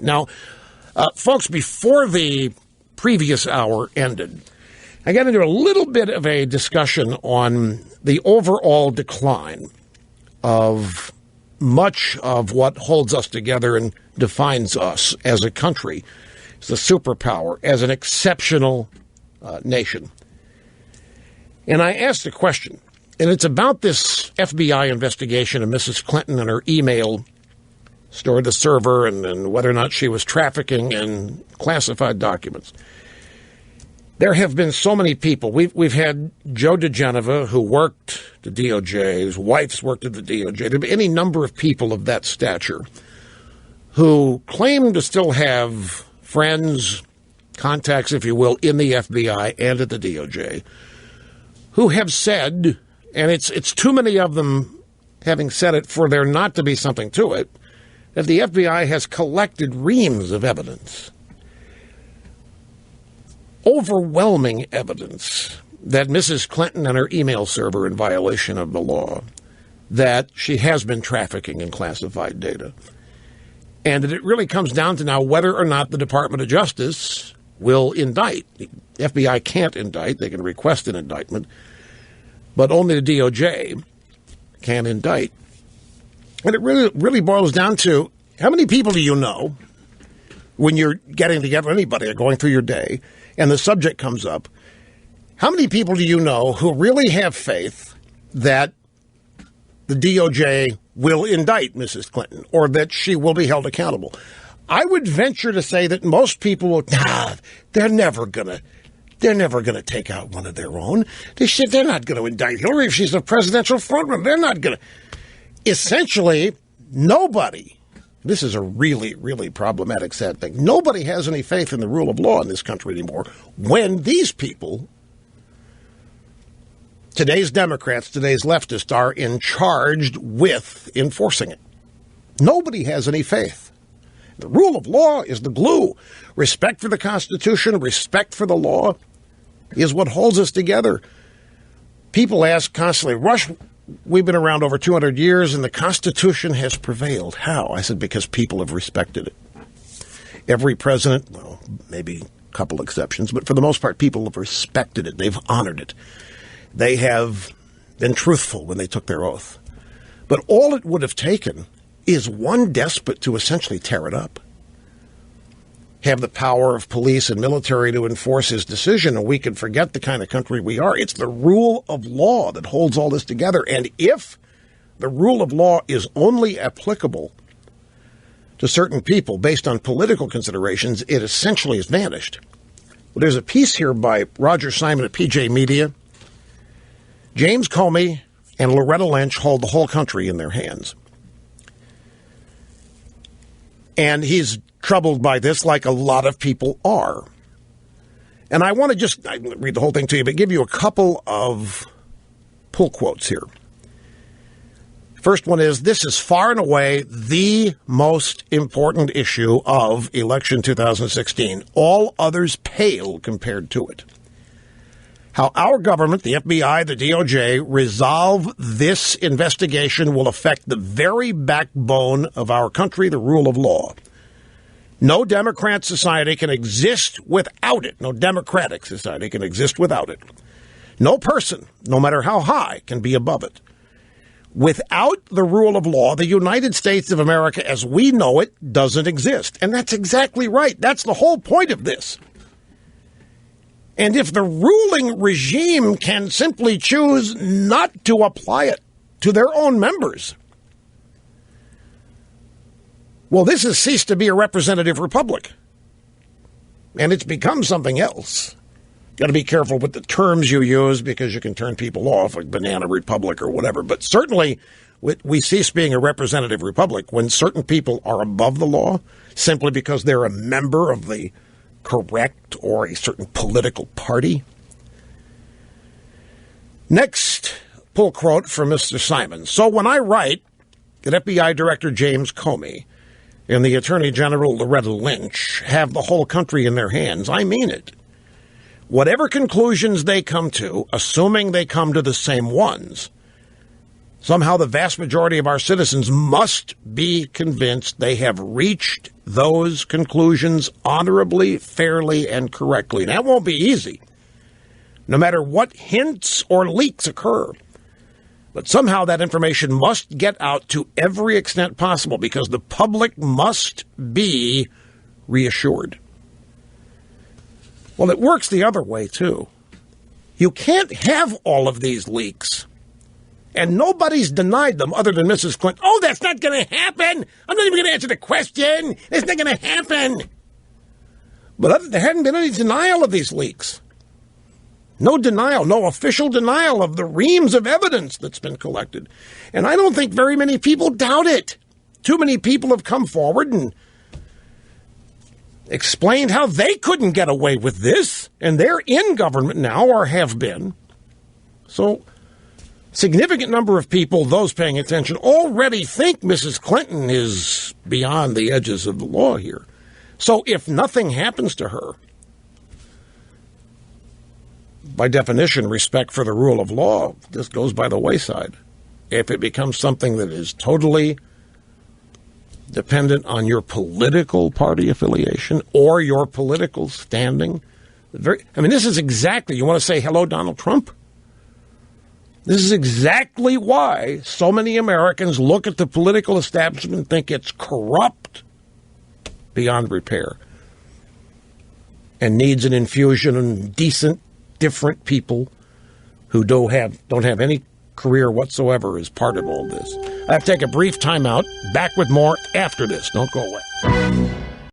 Now, folks, before the previous hour ended, I got into a little bit of a discussion on the overall decline of much of what holds us together and defines us as a country, as a superpower, as an exceptional nation. And I asked a question, and it's about this FBI investigation of Mrs. Clinton and her email stored the server and whether or not she was trafficking in classified documents. There have been so many people. We've had Joe DeGeneva, who worked at the DOJ, his wife's worked at the DOJ. There have been any number of people of that stature who claim to still have friends, contacts, if you will, in the FBI and at the DOJ, who have said, and it's too many of them having said it for there not to be something to it, that the FBI has collected reams of evidence, overwhelming evidence, that Mrs. Clinton and her email server are in violation of the law, that she has been trafficking in classified data, and that it really comes down to now whether or not the Department of Justice will indict. The FBI can't indict. They can request an indictment, but only the DOJ can indict. And it really boils down to, how many people do you know when you're getting together, anybody, or going through your day, and the subject comes up, how many people do you know who really have faith that the DOJ will indict Mrs. Clinton or that she will be held accountable? I would venture to say that most people will, they're never going to take out one of their own. They're not going to indict Hillary if she's a presidential frontrunner. They're not going to. Essentially, nobody, this is a really, really problematic, sad thing, nobody has any faith in the rule of law in this country anymore when these people, today's Democrats, today's leftists, are charged with enforcing it. Nobody has any faith. The rule of law is the glue. Respect for the Constitution, respect for the law is what holds us together. People ask constantly, Rush, we've been around over 200 years and the Constitution has prevailed. How? I said, because people have respected it. Every president, well, maybe a couple exceptions, but for the most part, people have respected it. They've honored it. They have been truthful when they took their oath. But all it would have taken is one despot to essentially tear it up, have the power of police and military to enforce his decision, and we could forget the kind of country we are. It's the rule of law that holds all this together. And if the rule of law is only applicable to certain people based on political considerations, it essentially has vanished. Well, there's a piece here by Roger Simon at PJ Media. James Comey and Loretta Lynch hold the whole country in their hands. And he's troubled by this like a lot of people are. And I want to I read the whole thing to you, but give you a couple of pull quotes here. First one is, this is far and away the most important issue of election 2016. All others pale compared to it. How our government, the FBI, the DOJ, resolve this investigation will affect the very backbone of our country, the rule of law. No Democrat society can exist without it. No democratic society can exist without it. No person, no matter how high, can be above it. Without the rule of law, the United States of America as we know it doesn't exist. And that's exactly right. That's the whole point of this. And if the ruling regime can simply choose not to apply it to their own members, well, this has ceased to be a representative republic. And it's become something else. Got to be careful with the terms you use because you can turn people off, like banana republic or whatever. But certainly we cease being a representative republic when certain people are above the law simply because they're a member of the correct or a certain political party. Next pull quote from Mr. Simon. So when I write that FBI Director James Comey and the Attorney General Loretta Lynch have the whole country in their hands, I mean it. Whatever conclusions they come to, assuming they come to the same ones, Somehow the vast majority of our citizens must be convinced they have reached those conclusions honorably, fairly, and correctly. That won't be easy, no matter what hints or leaks occur. But somehow that information must get out to every extent possible because the public must be reassured. Well, it works the other way, too. You can't have all of these leaks. And nobody's denied them other than Mrs. Clinton. Oh, that's not going to happen. I'm not even going to answer the question. It's not going to happen. But there hadn't been any denial of these leaks. No denial, no official denial of the reams of evidence that's been collected. And I don't think very many people doubt it. Too many people have come forward and explained how they couldn't get away with this. And they're in government now, or have been. So significant number of people, those paying attention, already think Mrs. Clinton is beyond the edges of the law here. So if nothing happens to her, by definition, respect for the rule of law just goes by the wayside. If it becomes something that is totally dependent on your political party affiliation or your political standing, this is exactly, you want to say hello, Donald Trump? This is exactly why so many Americans look at the political establishment and think it's corrupt beyond repair and needs an infusion of decent, different people who don't have any career whatsoever as part of all this. I have to take a brief time out. Back with more after this. Don't go away.